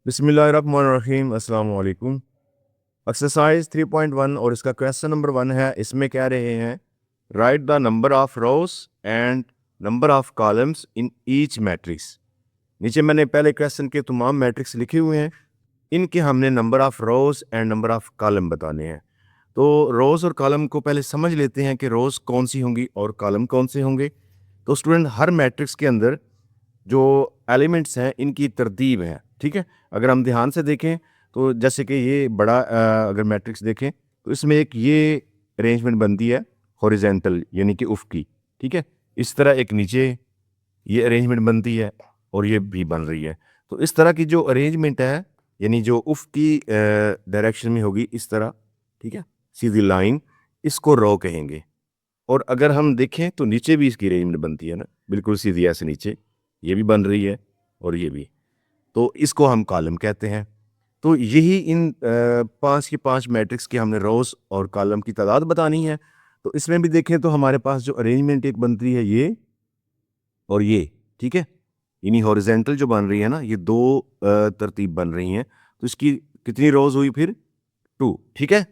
बिस्मिल्लाहिर्रहमानिर्रहीम अस्सलाम वालेकुम। एक्सरसाइज 3.1 और इसका क्वेश्चन नंबर 1 है। इसमें कह रहे हैं right the number of rose and number of columns in each matrix. नीचे मैंने पहले क्वेश्चन के तमाम मैट्रिक्स लिखे हुए हैं, इनके हमने number of rose and number of column बताने हैं। तो रोज और कॉलम को पहले समझ लेते हैं कि रोज कौन सी होंगी और कॉलम कौन से होंगे। तो स्टूडेंट, हर मैट्रिक्स के अंदर जो एलिमेंट्स हैं इनकी तरतीब है, ठीक है। अगर हम ध्यान से देखें तो जैसे कि ये बड़ा अगर मैट्रिक्स देखें तो इसमें एक ये अरेंजमेंट बनती है हॉरिजेंटल यानी कि उफ़क़ी, ठीक है। इस तरह एक नीचे ये अरेंजमेंट बनती है और ये भी बन रही है। तो इस तरह की जो अरेंजमेंट है यानी जो उफ़क़ी डायरेक्शन में होगी इस तरह, ठीक है, सीधी लाइन, इसको रो कहेंगे। और अगर हम देखें तो नीचे भी इसकी अरेंजमेंट बनती है ना, बिल्कुल सीधी ऐसे नीचे ये भी बन रही है और ये भी, तो इसको हम कॉलम कहते हैं। तो यही इन 5 की 5 मैट्रिक्स की हमने रोज़ और कॉलम की तादाद बतानी है। तो इसमें भी देखें तो हमारे पास जो अरेंजमेंट एक बनती है ये और ये, ठीक है। यानी हॉरिजेंटल जो बन रही है ना, ये 2 तरतीब बन रही हैं। तो इसकी कितनी रोज़ हुई फिर? 2, ठीक है।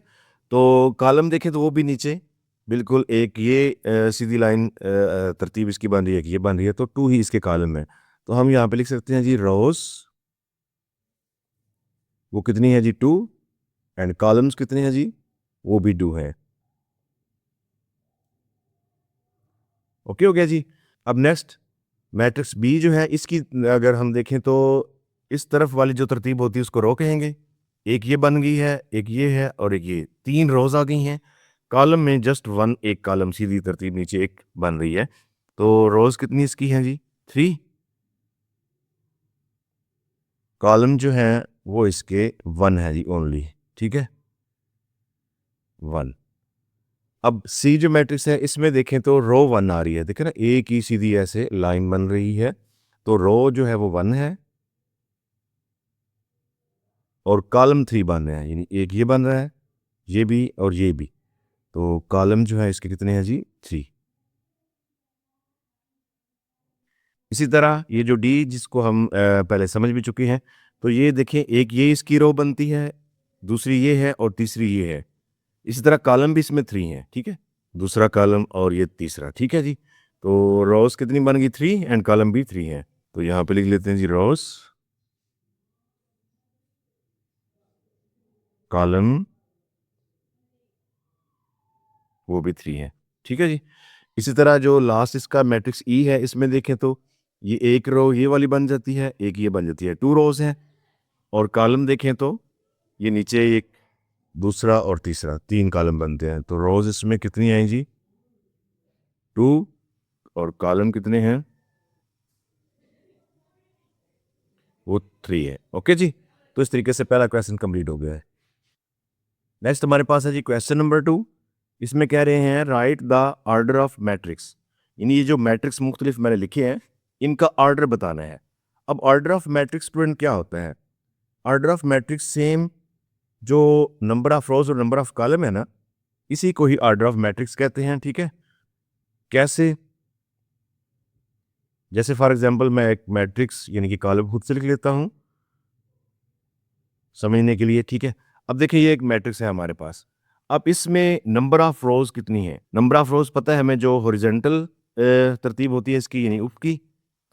तो कॉलम देखें तो वो भी नीचे बिल्कुल एक ये सीधी लाइन तरतीब इसकी बन रही है, एक ये बन रही है, तो 2 ही इसके कॉलम है। तो हम यहाँ पे लिख सकते हैं जी रोज़, वो कितनी है जी 2, एंड कॉलम्स कितने हैं जी, वो भी 2 हैं। ओके हो गया जी। अब नेक्स्ट मैट्रिक्स बी जो है इसकी अगर हम देखें तो इस तरफ वाली जो तरतीब होती है उसको रो कहेंगे। एक ये बन गई है, एक ये है और एक ये, 3 रोज़ आ गई हैं। कॉलम में जस्ट 1 एक कॉलम सीधी तरतीब नीचे एक बन रही है। तो रोज़ कितनी इसकी हैं जी 3, कॉलम जो है वो इसके 1 है जी ओनली, ठीक है, 1। अब सी जो मैट्रिक्स है इसमें देखें तो रो 1 आ रही है, देखें ना, एक ही सीधी ऐसे लाइन बन रही है। तो रो जो है वो 1 है और कॉलम 3 बन रहे हैं, यानी एक ये बन रहा है, ये भी और ये भी। तो कॉलम जो है इसके कितने हैं जी 3। इसी तरह ये जो डी जिसको हम पहले समझ भी चुके हैं, तो ये देखें एक ये इसकी रो बनती है, दूसरी ये है और तीसरी ये है। इसी तरह कॉलम भी इसमें 3 है, ठीक है, दूसरा कॉलम और ये तीसरा, ठीक है जी। तो रोज कितनी बन गई 3 एंड कॉलम भी 3 है। तो यहाँ पे लिख लेते हैं जी रोज, कॉलम वो भी 3 है, ठीक है जी। इसी तरह जो लास्ट इसका मैट्रिक्स ई है इसमें देखें तो ये एक रो ये वाली बन जाती है, एक ये बन जाती है, 2 रोज हैं। और कॉलम देखें तो ये नीचे एक, दूसरा और तीसरा, 3 कॉलम बनते हैं। तो रोज इसमें कितनी आई जी 2, और कॉलम कितने हैं, वो 3 है। ओके जी। तो इस तरीके से पहला क्वेश्चन कंप्लीट हो गया है। नेक्स्ट हमारे पास है जी क्वेश्चन नंबर 2। इसमें कह रहे हैं right the order of matrix, यानी ये जो मैट्रिक्स मुख्तलिफ मैंने लिखे हैं इनका ऑर्डर बताना है। अब ऑर्डर ऑफ मैट्रिक्स स्टूडेंट क्या होता है? ऑर्डर ऑफ मैट्रिक्स सेम जो नंबर ऑफ रोज और नंबर ऑफ कॉलम है ना, इसी को ही ऑर्डर ऑफ मैट्रिक्स कहते हैं, ठीक है। कैसे? जैसे फॉर एग्जांपल मैं एक मैट्रिक्स यानी कि कॉलम खुद से लिख लेता हूं समझने के लिए, ठीक है। अब देखिए ये एक मैट्रिक्स है हमारे पास। अब इसमें नंबर ऑफ रोज कितनी है? नंबर ऑफ रोज पता है हमें, जो हॉरिजॉन्टल तरतीब होती है इसकी यानी ऊपरी,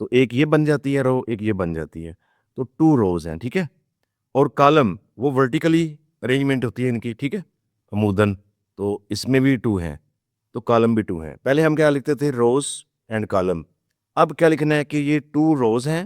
तो एक ये बन जाती है रो, एक ये बन जाती है, तो 2 रोज हैं, ठीक है। और कॉलम वो वर्टिकली अरेंजमेंट होती है इनकी, ठीक है, अमूदन, तो इसमें भी 2 हैं, तो कॉलम भी 2 हैं। पहले हम क्या लिखते थे, रोज एंड कॉलम। अब क्या लिखना है कि ये 2 रोज हैं,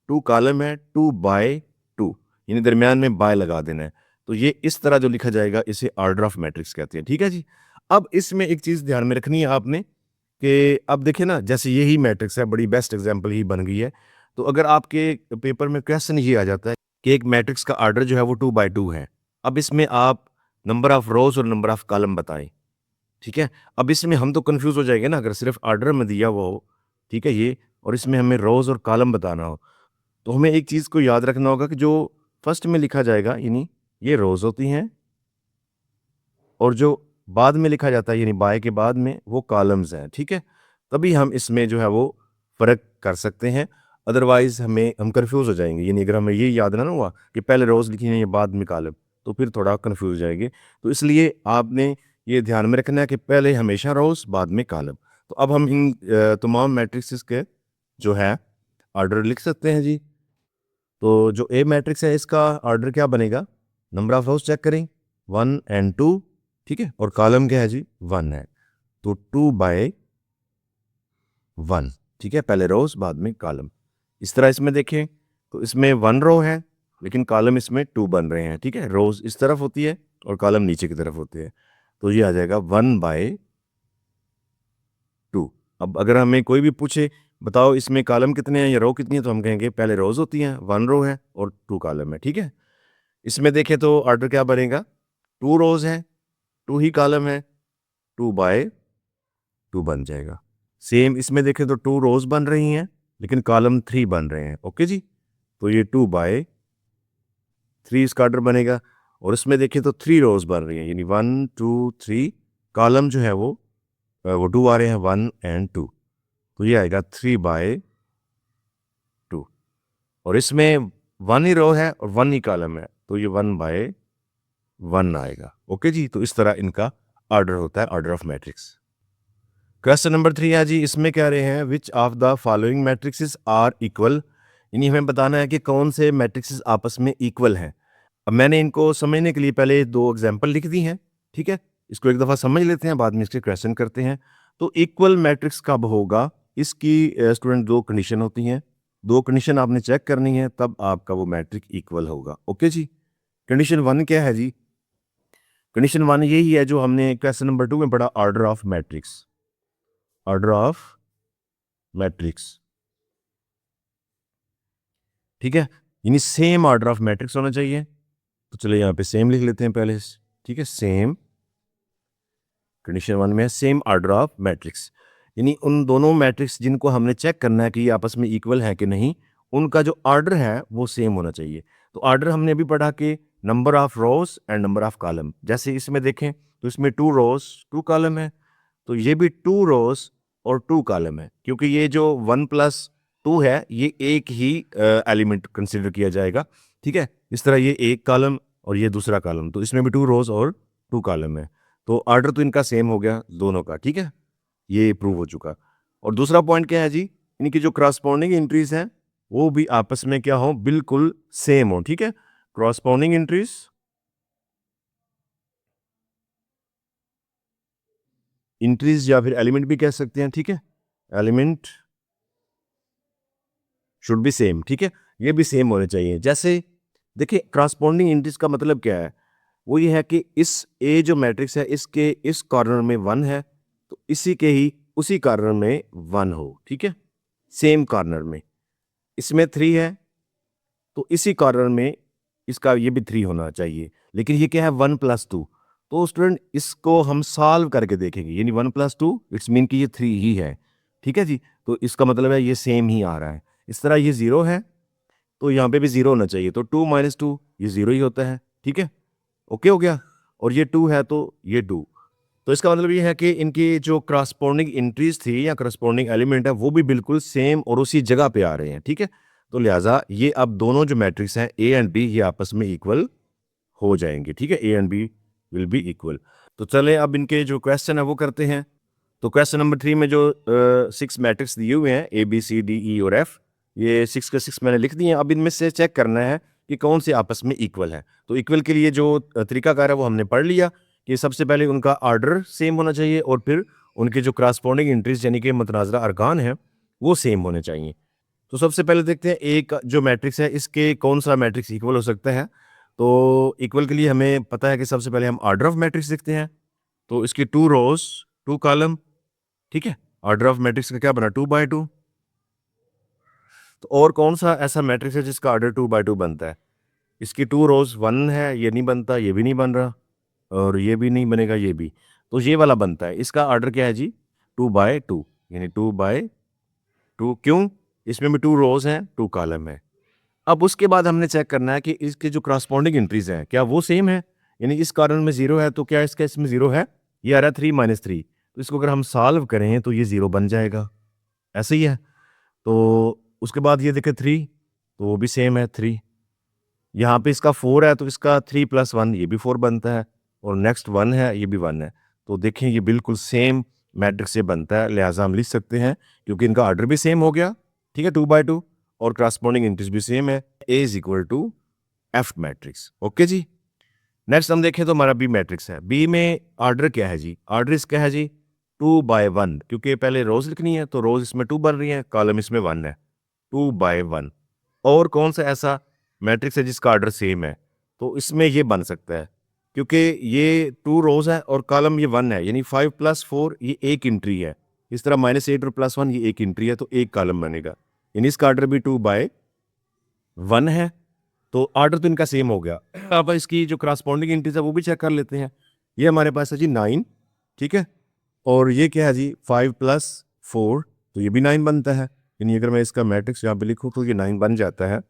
2 कॉलम है, 2 बाय 2, यानी दरमियान में बाय लगा देना है। तो ये इस तरह जो लिखा जाएगा इसे ऑर्डर ऑफ मैट्रिक्स कहते हैं, ठीक है जी। अब इसमें एक चीज ध्यान में रखनी है आपने कि अब देखिए ना, जैसे यही मैट्रिक्स है, बड़ी बेस्ट एग्जांपल ही बन गई है। तो अगर आपके पेपर में क्वेश्चन ये आ जाता है कि एक मैट्रिक्स का ऑर्डर जो है वो 2 बाय 2 है, अब इसमें आप नंबर ऑफ रोज और नंबर ऑफ कॉलम बताएं, ठीक है। अब इसमें हम तो कंफ्यूज हो जाएंगे ना अगर सिर्फ ऑर्डर में दिया हुआ हो, ठीक है, ये, और इसमें हमें रोज और कॉलम बताना हो। तो हमें एक चीज़ को याद रखना होगा कि जो फर्स्ट में लिखा जाएगा यानी ये रोज़ होती हैं, और जो बाद में लिखा जाता है यानी बाय के बाद में वो कॉलम्स हैं, ठीक है। तभी हम इसमें जो है वो फ़र्क कर सकते हैं। अदरवाइज हम कंफ्यूज हो जाएंगे। यानी अगर हमें ये याद ना हुआ कि पहले रोज़ लिखी है या बाद में कॉलम, तो फिर थोड़ा कंफ्यूज हो जाएंगे। तो इसलिए आपने ये ध्यान में रखना है कि पहले हमेशा रोज़ बाद में कॉलम। तो अब हम इन तमाम मैट्रिक्स के जो है ऑर्डर लिख सकते हैं जी। तो जो ए मैट्रिक्स है इसका ऑर्डर क्या बनेगा, नंबर ऑफ रोज चेक करें 1 and 2, ठीक है, और कॉलम क्या है जी 1 है, तो 2/1, ठीक है, पहले रोज बाद में कॉलम। इस तरह इसमें देखें तो इसमें 1 रो है लेकिन कॉलम इसमें 2 बन रहे हैं, ठीक है, रोज इस तरफ होती है और कॉलम नीचे की तरफ होते हैं, तो ये आ जाएगा 1/2। अब अगर हमें कोई भी पूछे बताओ इसमें कॉलम कितने हैं या रो कितनी है, तो हम कहेंगे पहले रोज होती हैं, 1 रो है और 2 कॉलम है, ठीक है। इसमें देखें तो ऑर्डर क्या बनेगा, 2 रोज है, 2 ही कॉलम है, 2/2 बन जाएगा। सेम इसमें देखें तो 2 रोज बन रही हैं लेकिन कॉलम 3 बन रहे हैं, ओके जी, तो ये 2/3 इसका ऑर्डर बनेगा। और इसमें देखें तो 3 रोज बन रही हैं, यानी 1 2 3, कॉलम जो है वो 2 आ रहे हैं 1 and 2, तो ये आएगा 3/2। और इसमें 1 ही रो है और 1 ही कॉलम है, तो ये 1/1 आएगा, ओके जी। तो इस तरह इनका ऑर्डर होता है, order of matrix. Question number 3 है जी, इसमें कह रहे हैं which of the following matrices are equal, यानी हमें बताना है कि कौन से मैट्रिक्सेस आपस में इक्वल हैं। अब मैंने इनको समझने के लिए पहले 2 एग्जाम्पल लिख दी हैं, ठीक है, इसको एक दफ़ा समझ लेते हैं, बाद में इसके क्वेश्चन करते हैं। तो इक्वल मैट्रिक्स कब होगा, इसकी स्टूडेंट 2 कंडीशन होती हैं, 2 कंडीशन आपने चेक करनी है तब आपका वो मैट्रिक इक्वल होगा, ओके जी। कंडीशन 1 क्या है जी, कंडीशन 1 यही है जो हमने क्वेश्चन नंबर 2 में पढ़ा, order of matrix, order of matrix, ठीक है, यानी सेम ऑर्डर ऑफ मैट्रिक्स होना चाहिए। तो चलिए यहाँ पे सेम लिख लेते हैं पहले, ठीक है, सेम, कंडीशन 1 में सेम ऑर्डर ऑफ मैट्रिक्स, यानी उन दोनों मैट्रिक्स जिनको हमने चेक करना है कि ये आपस में इक्वल है कि नहीं, उनका जो ऑर्डर है वो सेम होना चाहिए। तो ऑर्डर हमने अभी पढ़ा कि number of rose and number of column, जैसे इसमें देखें तो इसमें 2 रोज 2 कॉलम है, तो ये भी 2 रोज और 2 कॉलम है, क्योंकि ये जो 1+2 है ये एक ही एलिमेंट कंसिडर किया जाएगा, ठीक है। इस तरह ये एक कॉलम और ये दूसरा कॉलम, तो इसमें भी 2 रोज और 2 कॉलम है, तो ऑर्डर तो इनका सेम हो गया दोनों का, ठीक है, ये प्रूव हो चुका। और दूसरा पॉइंट क्या है जी, इनकी जो क्रॉसपोंडिंग एंट्रीज हैं वो भी आपस में क्या हो, बिल्कुल सेम हो, ठीक है, क्रॉसपोंडिंग एंट्रीज या फिर एलिमेंट भी कह सकते हैं, ठीक है, एलिमेंट शुड बी सेम, ठीक है, ये भी सेम होने चाहिए। जैसे देखिए क्रॉसपोंडिंग एंट्रीज का मतलब क्या है, वो ये है कि इस ए जो मैट्रिक्स है इसके इस कॉर्नर में 1 है, तो इसी के ही उसी कॉर्नर में 1 हो, ठीक है, सेम कॉर्नर में। इसमें 3 है तो इसी कॉर्नर में इसका ये भी 3 होना चाहिए, लेकिन ये क्या है 1+2, तो स्टूडेंट इसको हम सॉल्व करके देखेंगे, यानी 1+2 इट्स मीन कि ये 3 ही है, ठीक है जी, तो इसका मतलब है ये सेम ही आ रहा है। इस तरह ये 0 है तो यहाँ पे भी 0 होना चाहिए, तो 2 - 2 ये 0 ही होता है, ठीक है, ओके हो गया। और ये 2 है तो ये 2, तो इसका मतलब ये है कि इनकी जो क्रॉसपोंडिंग एंट्रीज थी या क्रॉसपोंडिंग एलिमेंट है वो भी बिल्कुल सेम और उसी जगह पे आ रहे हैं, ठीक है। तो लिहाजा ये अब दोनों जो मैट्रिक्स हैं ए एंड बी ये आपस में इक्वल हो जाएंगे, ठीक है, A and B will be equal. तो चले अब इनके जो क्वेश्चन है वो करते हैं। तो क्वेश्चन नंबर 3 में जो 6 मैट्रिक्स दिए हुए हैं ए बी सी डी ई और एफ, ये 6 के 6 मैंने लिख दिए हैं। अब इनमें से चेक करना है कि कौन से आपस में इक्वल है। तो इक्वल के लिए जो तरीकाकार है वो हमने पढ़ लिया कि सबसे पहले उनका ऑर्डर सेम होना चाहिए और फिर उनके जो क्रॉसपोंडिंग एंट्रीज यानी कि मुतनाज़रा अरकान है वो सेम होने चाहिए। तो सबसे पहले देखते हैं एक जो मैट्रिक्स है इसके कौन सा मैट्रिक्स इक्वल हो सकता है। तो इक्वल के लिए हमें पता है कि सबसे पहले हम ऑर्डर ऑफ मैट्रिक्स देखते हैं। तो इसकी 2 रोज 2 कॉलम, ठीक है, ऑर्डर ऑफ मैट्रिक्स का क्या बना 2/2। तो और कौन सा ऐसा मैट्रिक्स है जिसका ऑर्डर 2/2 बनता है, इसकी 2 रोज 1 है, ये नहीं बनता, ये भी नहीं बन रहा और ये भी नहीं बनेगा, ये भी, तो ये वाला बनता है। इसका ऑर्डर क्या है जी 2/2, यानी 2/2, क्यों, इसमें भी 2 रोज हैं 2 कॉलम है। अब उसके बाद हमने चेक करना है कि इसके जो क्रॉसपोंडिंग एंट्रीज हैं क्या वो सेम है, यानी इस कॉर्नर में 0 है तो क्या इसका इसमें 0 है, ये आ रहा है 3 - 3, तो इसको अगर हम सॉल्व करें तो ये 0 बन जाएगा, ऐसे ही है। तो उसके बाद ये देखें 3, तो वो भी सेम है 3। यहाँ पे इसका 4 है तो इसका 3 + 1 ये भी 4 बनता है, और नेक्स्ट 1 है ये भी 1 है। तो देखें ये बिल्कुल सेम मैट्रिक्स से बनता है, लिहाजा हम लिख सकते हैं क्योंकि इनका ऑर्डर भी सेम हो गया, ठीक है, 2/2, और करस्पॉन्डिंग इंटीज भी सेम है। A = F matrix. ओके जी। नेक्स्ट हम देखें तो हमारा बी मैट्रिक्स है। बी में ऑर्डर क्या है जी? ऑर्डर इसका है जी 2/1, क्योंकि पहले रोज लिखनी है तो रोज इसमें 2 बन रही है, कॉलम इसमें 1 है, 2/1। और कौन सा ऐसा मैट्रिक्स है जिसका ऑर्डर सेम है? तो इसमें ये बन सकता है, क्योंकि ये 2 रोज है और कॉलम ये 1 है, यानी 5 + 4 ये एक एंट्री है। इस तरह -8 और +1 ये एक एंट्री है, तो एक कॉलम बनेगा, यानी इसका ऑर्डर भी 2/1 है। तो ऑर्डर तो इनका सेम हो गया। अब इसकी जो करस्पॉन्डिंग इंटीज है वो भी चेक कर लेते हैं। ये हमारे पास है जी 9, ठीक है, और ये क्या है जी 5 + 4, तो ये भी 9 बनता है, यानी अगर मैं इसका मैट्रिक्स यहाँ पे लिखूँ तो ये 9 बन जाता है।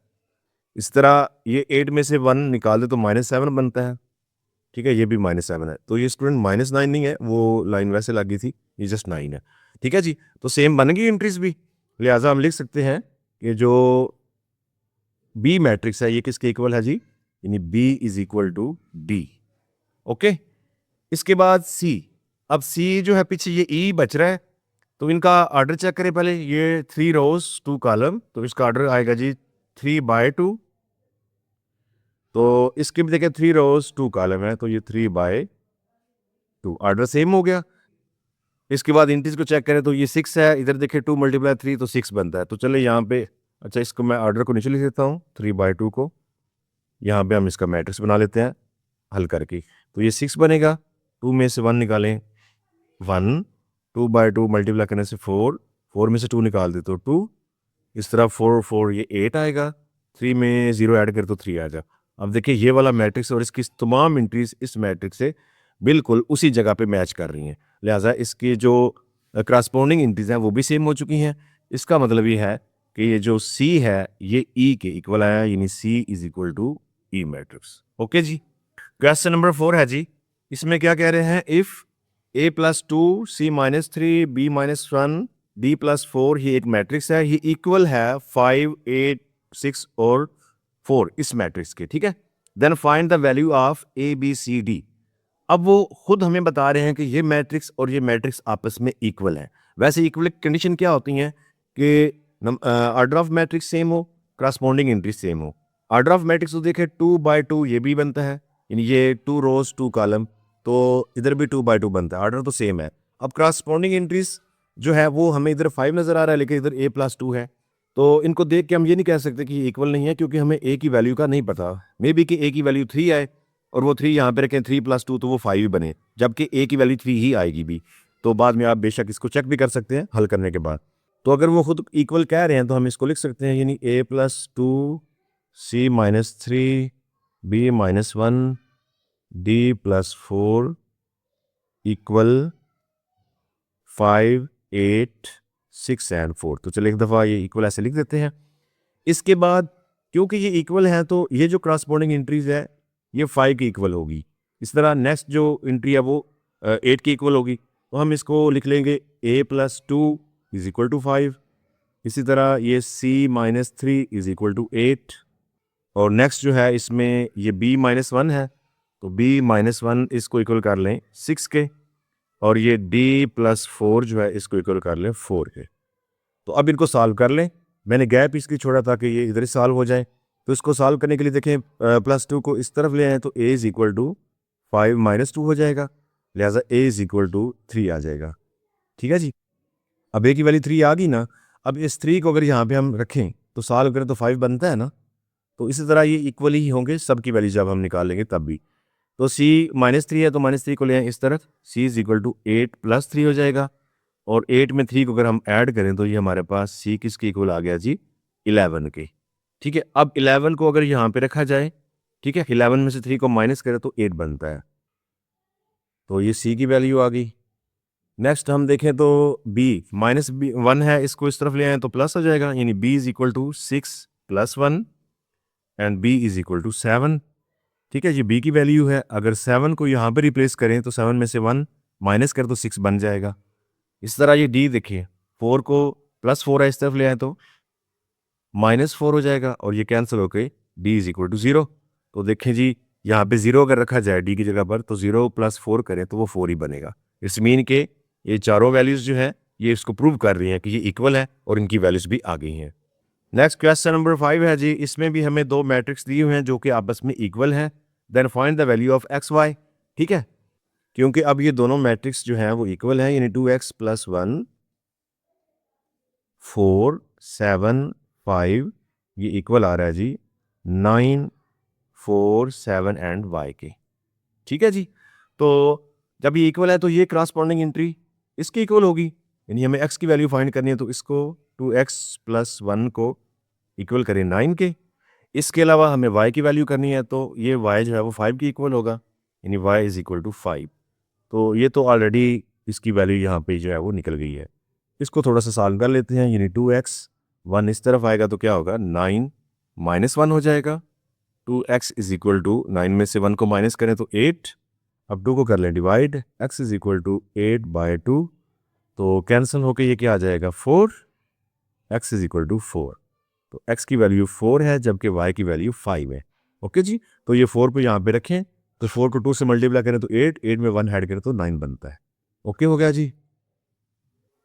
इस तरह ये 8 में से 1 निकाल दे तो -7 बनता है, ठीक है, ये भी -7 है। तो ये स्टूडेंट -9 नहीं है, वो लाइन वैसे लगी थी, ये जस्ट 9 है, ठीक है जी। तो सेम बन गई एंट्रीज भी, लिहाजा हम लिख सकते हैं कि जो बी मैट्रिक्स है ये किसके इक्वल है जी? यानी B = D। ओके, इसके बाद C। अब C जो है पीछे ये E बच रहा है, तो इनका ऑर्डर चेक करें पहले। ये 3 रोज 2 कॉलम, तो इसका ऑर्डर आएगा जी 3/2। तो इसके भी देखें 3 रोज 2 कॉलम है, तो ये 3/2, ऑर्डर सेम हो गया। इसके बाद इंटीज को चेक करें तो ये 6 है, इधर देखें 2 × 3 तो 6 बनता है। तो चले यहाँ पे, अच्छा इसको मैं ऑर्डर को नीचे लिख देता हूँ, 3/2 को यहाँ पे हम इसका मैट्रिक्स बना लेते हैं हल करके। तो ये 6 बनेगा, 2 में से 1 निकालें 1, 2/2 मल्टीप्लाई करने से 4, 4 में से 2 निकाल दे तो 2, इस तरह 4 4 ये 8 आएगा, 3 में 0 ऐड कर तो 3 आ जा। अब देखिए ये वाला मैट्रिक्स और इसकी तमाम एंट्रीज इस मैट्रिक्स से बिल्कुल उसी जगह पे मैच कर रही हैं, लिहाजा इसकी जो करस्पॉन्डिंग एंट्रीज हैं वो भी सेम हो चुकी हैं। इसका मतलब ये है कि ये जो C है ये E के इक्वल आया, यानी C = E मैट्रिक्स। ओके जी। क्वेश्चन नंबर 4 है जी, इसमें क्या कह रहे हैं? If A + 2 C - 3 B - 1 D + 4 ये एक मैट्रिक्स है, ये इक्वल है 5 8 6 और 4 इस मैट्रिक्स के, ठीक है। Then find the value of A B C D। अब वो खुद हमें बता रहे हैं कि ये मैट्रिक्स और ये मैट्रिक्स आपस में इक्वल है। वैसे इक्वल कंडीशन क्या होती हैं कि ऑर्डर ऑफ मैट्रिक्स सेम हो, करस्पॉन्डिंग एंट्री सेम हो। ऑर्डर ऑफ मैट्रिक्स तो देखें 2/2 ये भी बनता है, यानी ये 2 रोज 2 कॉलम, तो इधर भी 2/2 बनता है, ऑर्डर तो सेम है। अब करस्पॉन्डिंग एंट्रीज जो है वो हमें इधर 5 नजर आ रहा है, लेकिन इधर A + 2 है, तो इनको देख के हम ये नहीं कह सकते कि ये इक्वल नहीं है, क्योंकि हमें A की वैल्यू का नहीं पता। मे बी कि A की वैल्यू 3 आए और वो 3 यहाँ पे रखें, 3 + 2 तो वो 5 ही बने, जबकि A की वैल्यू 3 ही आएगी भी। तो बाद में आप बेशक इसको चेक भी कर सकते हैं हल करने के बाद। तो अगर वो खुद इक्वल कह रहे हैं तो हम इसको लिख सकते हैं, यानी A + 2 C - 3 B - 1 D + 4 = 5 8 6 and 4। तो चलिए एक दफ़ा ये इक्वल ऐसे लिख देते हैं। इसके बाद क्योंकि ये इक्वल है तो ये जो करस्पॉन्डिंग एंट्रीज है ये 5 की इक्वल होगी। इस तरह नेक्स्ट जो एंट्री है वो 8 की इक्वल होगी, तो हम इसको लिख लेंगे A + 2 = 5। इसी तरह ये C - 3 = 8, और नेक्स्ट जो है इसमें ये B - 1 है, तो B - 1 इसको इक्वल कर लें 6 के, और ये D + 4 जो है इसको इक्वल कर लें 4 के। तो अब इनको सॉल्व कर लें। मैंने गैप इसलिए छोड़ा ताकि ये इधर ही सॉल्व हो जाए। तो इसको सॉल्व करने के लिए देखें +2 को इस तरफ ले आए तो A = 5 - 2 हो जाएगा, लिहाजा A = 3 आ जाएगा, ठीक है जी। अब A की वैल्यू 3 आ गई ना, अब इस 3 को अगर यहाँ पे हम रखें तो सॉल्व करें तो 5 बनता है ना, तो इसी तरह ये इक्वल ही होंगे सब की वैल्यू जब हम निकालेंगे तब भी। तो C -3 है तो -3 को ले आए इस तरफ, C = 8 + 3 हो जाएगा, और 8 में 3 को अगर हम ऐड करें तो ये हमारे पास C किसके इक्वल आ गया जी? 11 के, ठीक है। अब 11 को अगर यहाँ पे रखा जाए, ठीक है, 11 में से 3 को माइनस करें तो 8 बनता है, तो ये C की वैल्यू आ गई। नेक्स्ट हम देखें तो B -1 है, इसको इस तरफ ले आए तो प्लस हो जाएगा, यानी B = 6 + 1 एंड B = 7, ठीक है। ये B की वैल्यू है। अगर 7 को यहाँ पे रिप्लेस करें तो 7 में से 1 माइनस कर तो 6 बन जाएगा। इस तरह ये D देखिए, 4 को +4 है इस तरफ ले आए तो -4 हो जाएगा और ये कैंसिल होके d इज इक्वल टू 0। तो देखें जी, यहाँ पे 0 अगर रखा जाए d की जगह पर तो 0 + 4 करें तो वो 4 ही बनेगा। इट्स मीन के ये चारों वैल्यूज़ जो है ये इसको प्रूव कर रही हैं कि ये इक्वल है और इनकी वैल्यूज़ भी आ गई हैं। नेक्स्ट क्वेश्चन नंबर 5 है जी, इसमें भी हमें दो मैट्रिक्स दिए हुए हैं जो कि आपस में इक्वल हैं। Then find the value of X Y. ठीक है, क्योंकि अब ये दोनों मैट्रिक्स जो हैं वो इक्वल हैं, यानी 2x + 1 4 7 5 ये इक्वल आ रहा है जी 9 4 7 एंड y के। ठीक है जी, तो जब ये इक्वल है तो ये क्रॉसपोंडिंग एंट्री इसकी इक्वल होगी, यानी हमें x की वैल्यू फाइंड करनी है तो इसको 2x + 1 को इक्वल करें 9 के। इसके अलावा हमें y की वैल्यू करनी है तो ये y जो है वो 5 की इक्वल होगा, यानी y इज इक्वल टू 5। तो ये तो ऑलरेडी इसकी वैल्यू यहाँ पे जो है वो निकल गई है। इसको थोड़ा सा सॉल्व कर लेते हैं, यानी 2x 1 इस तरफ आएगा तो क्या होगा 9 -1 हो जाएगा। 2x इज इक्वल टू 9 में से 1 को माइनस करें तो 8। अब 2 को कर लें divide, x is equal to 8/2 तो कैंसिल होके ये क्या आ जाएगा 4। x इज इक्वल टू 4, तो x की वैल्यू 4 है जबकि y की वैल्यू 5 है। ओके जी, तो ये 4 पे यहाँ पे रखें तो 4 को 2 से मल्टीप्लाई करें तो 8 में 1 ऐड करें तो 9 बनता है। ओके हो गया जी।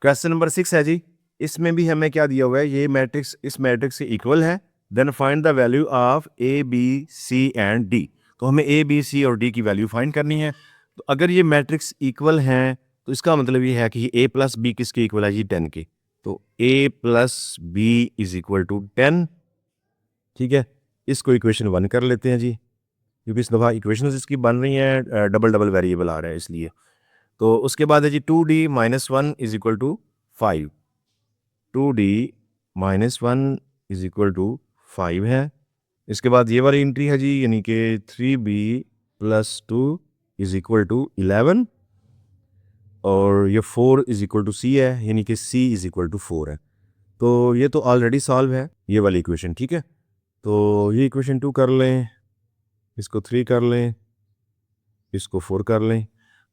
क्वेश्चन नंबर 6 है जी, इसमें भी हमें क्या दिया हुआ है, ये मैट्रिक्स इस मैट्रिक्स से इक्वल है। Then find the value of A B C and D. तो हमें ए बी सी और डी की वैल्यू फाइंड करनी है। तो अगर ये मैट्रिक्स इक्वल हैं तो इसका मतलब ये है कि ए प्लस बी किसके इक्वल है जी 10 के। तो A plus B is equal to 10। ठीक है, इसको इक्वेशन 1 कर लेते हैं जी, क्योंकि इस दफ़ा इक्वेशन इसकी बन रही हैं डबल डबल वेरिएबल आ रहा है इसलिए। तो उसके बाद है जी 2d - 1 is equal to 5। 2d - 1 is equal to 5 है। इसके बाद ये वाली एंट्री है जी, यानी कि 3b + 2 इज इक्वल टू 11 और ये 4 इज इक्वल टू c है, यानी कि c इज इक्वल टू 4 है। तो ये तो ऑलरेडी सॉल्व है ये वाली इक्वेशन। ठीक है, तो ये इक्वेशन 2 कर लें, इसको 3 कर लें, इसको 4 कर लें।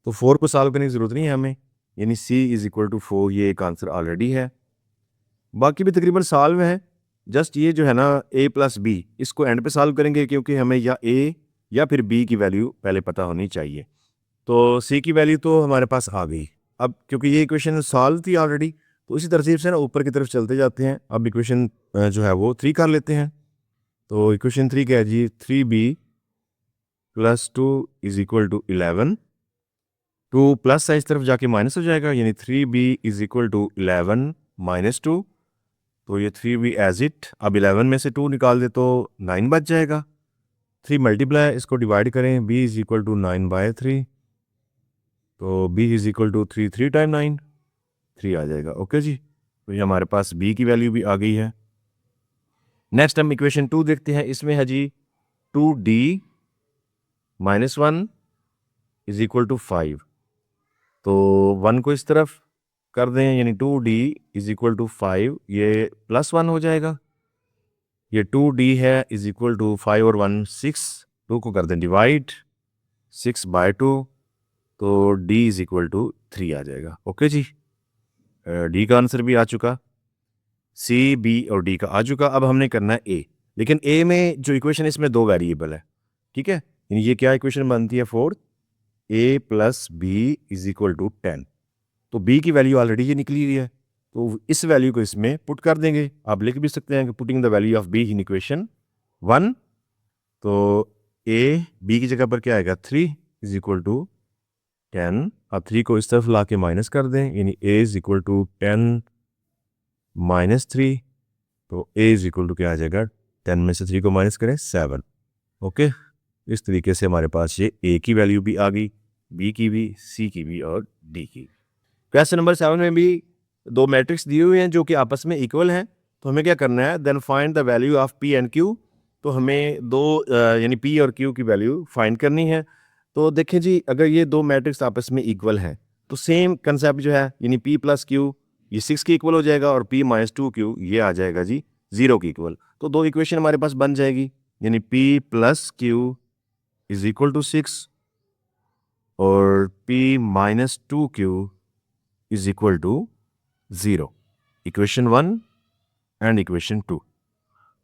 तो 4 को सॉल्व करने की ज़रूरत नहीं है हमें, यानी c इज इक्वल टू 4 ये एक आंसर ऑलरेडी है। बाकी भी तकरीबन सॉल्व है, जस्ट ये जो है ना a + b इसको एंड पे सॉल्व करेंगे क्योंकि हमें या a या फिर b की वैल्यू पहले पता होनी चाहिए। तो c की वैल्यू तो हमारे पास आ गई। अब क्योंकि ये इक्वेशन सॉल्व थी ऑलरेडी तो इसी तरतीब से ना ऊपर की तरफ चलते जाते हैं। अब इक्वेशन जो है वो 3 कर लेते हैं। तो इक्वेशन 3 क्या है जी, 3b + 2 is equal to 11। 2 plus है इस तरफ जाके माइनस हो जाएगा, यानी 3b इज इक्वल टू 11 - 2। तो ये 3b एज इट, अब 11 में से 2 निकाल दे तो 9 बच जाएगा। 3 मल्टीप्लाई इसको डिवाइड करें, b इज इक्वल टू 9/3। तो b is equal to 3 3 time 9 3 आ जाएगा। ओके जी, तो ये हमारे पास b की वैल्यू भी आ गई है। नेक्स्ट हम इक्वेशन 2 देखते हैं, इसमें है जी 2d - 1 इज इक्वल टू 5। तो 1 को इस तरफ कर दें, यानी 2d इज इक्वल टू 5, ये +1 हो जाएगा। ये 2d है इज इक्वल टू 5 और 1 6, 2 को कर दें डिवाइड, 6/2 तो d इज इक्वल टू 3 आ जाएगा। ओके जी, d का आंसर भी आ चुका, c b और d का आ चुका। अब हमने करना है a, लेकिन a में जो इक्वेशन इसमें 2 वेरिएबल है। ठीक है, यानी ये क्या इक्वेशन बनती है 4, a + b is equal to 10। तो b की वैल्यू ऑलरेडी ये निकली हुई है तो इस वैल्यू को इसमें पुट कर देंगे। आप लिख भी सकते हैं कि putting the value of b in equation 1। तो a b की जगह पर क्या आएगा 3 इज इक्वल टू 10। अब 3 को इस तरफ ला के माइनस कर दें, यानी a इज इक्वल टू 10 - 3। तो a इज इक्वल टू क्या आ जाएगा, 10 में से 3 को माइनस करें 7। ओके, इस तरीके से हमारे पास ये a की वैल्यू भी आ गई, b की भी, c की भी और d की। क्वेश्चन नंबर 7 में भी दो मैट्रिक्स दिए हुए हैं जो कि आपस में इक्वल हैं। तो हमें क्या करना है, then find the value of p and q। तो हमें दो यानी p और q की वैल्यू फाइंड करनी है। तो देखें जी, अगर ये दो मैट्रिक्स आपस में इक्वल हैं तो सेम कंसेप्ट जो है, यानी p + q ये 6 की इक्वल हो जाएगा और p - 2q ये आ जाएगा जी 0 की इक्वल। तो दो इक्वेशन हमारे पास बन जाएगी, यानी p + q is equal to 6 और p - 2q is equal to 0। Equation 1 and equation 2।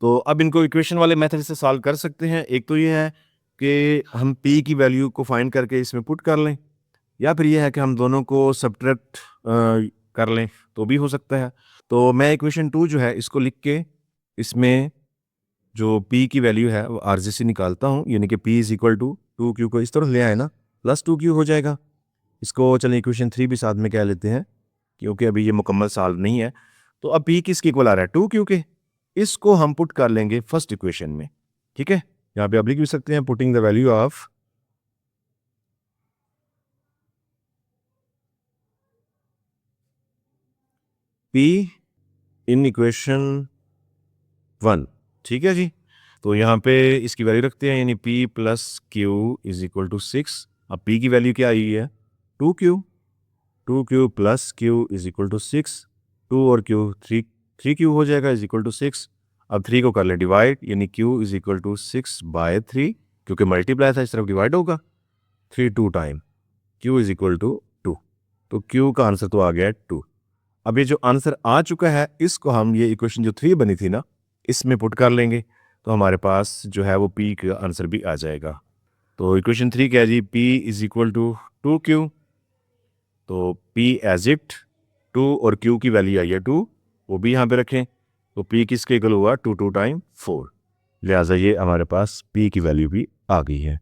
तो अब इनको इक्वेशन वाले मेथड से सॉल्व कर सकते हैं। एक तो ये है कि हम p की वैल्यू को फाइंड करके इसमें पुट कर लें, या फिर ये है कि हम दोनों को सब्ट्रैक्ट कर लें, तो भी हो सकता है। तो मैं इक्वेशन 2 जो है इसको लिख के इसमें जो p की वैल्यू है वो आरजे से निकालता हूँ, यानी कि p is equal to 2q को इस तरह ले आए ना, प्लस 2q हो जाएगा। इसको चलिए इक्वेशन 3 भी साथ में कह लेते हैं, क्योंकि अभी ये मुकम्मल सॉल्व नहीं है। तो अब p किसके इक्वल आ रहा है, 2q के। इसको हम पुट कर लेंगे फर्स्ट इक्वेशन में, ठीक है। यहाँ पे आप लिख भी सकते हैं putting the value of p in equation 1, ठीक है जी। तो यहाँ पे इसकी वैल्यू रखते हैं, यानी p plus Q is equal to 6। अब p की वैल्यू क्या आई है, 2q plus q is equal to 6, 2 और q 3q हो जाएगा इज इक्वल टू 6। अब 3 को कर लें डिवाइड, यानी q इज इक्वल टू 6/3, क्योंकि मल्टीप्लाई था इस तरफ डिवाइड होगा, 3 2 time q is equal to 2। तो q का आंसर तो आ गया 2। अब ये जो आंसर आ चुका है इसको हम ये इक्वेशन जो 3 बनी थी ना इसमें पुट कर लेंगे, तो हमारे पास जो है वो p का आंसर भी आ जाएगा। तो इक्वेशन 3 क्या है जी, p is equal to 2q। तो p एज इट 2 और q की वैल्यू आई है 2, वो भी यहाँ पे रखें। तो p किसके इक्वल हुआ, 2 2 टाइम 4, लिहाजा ये हमारे पास p की वैल्यू भी आ गई है।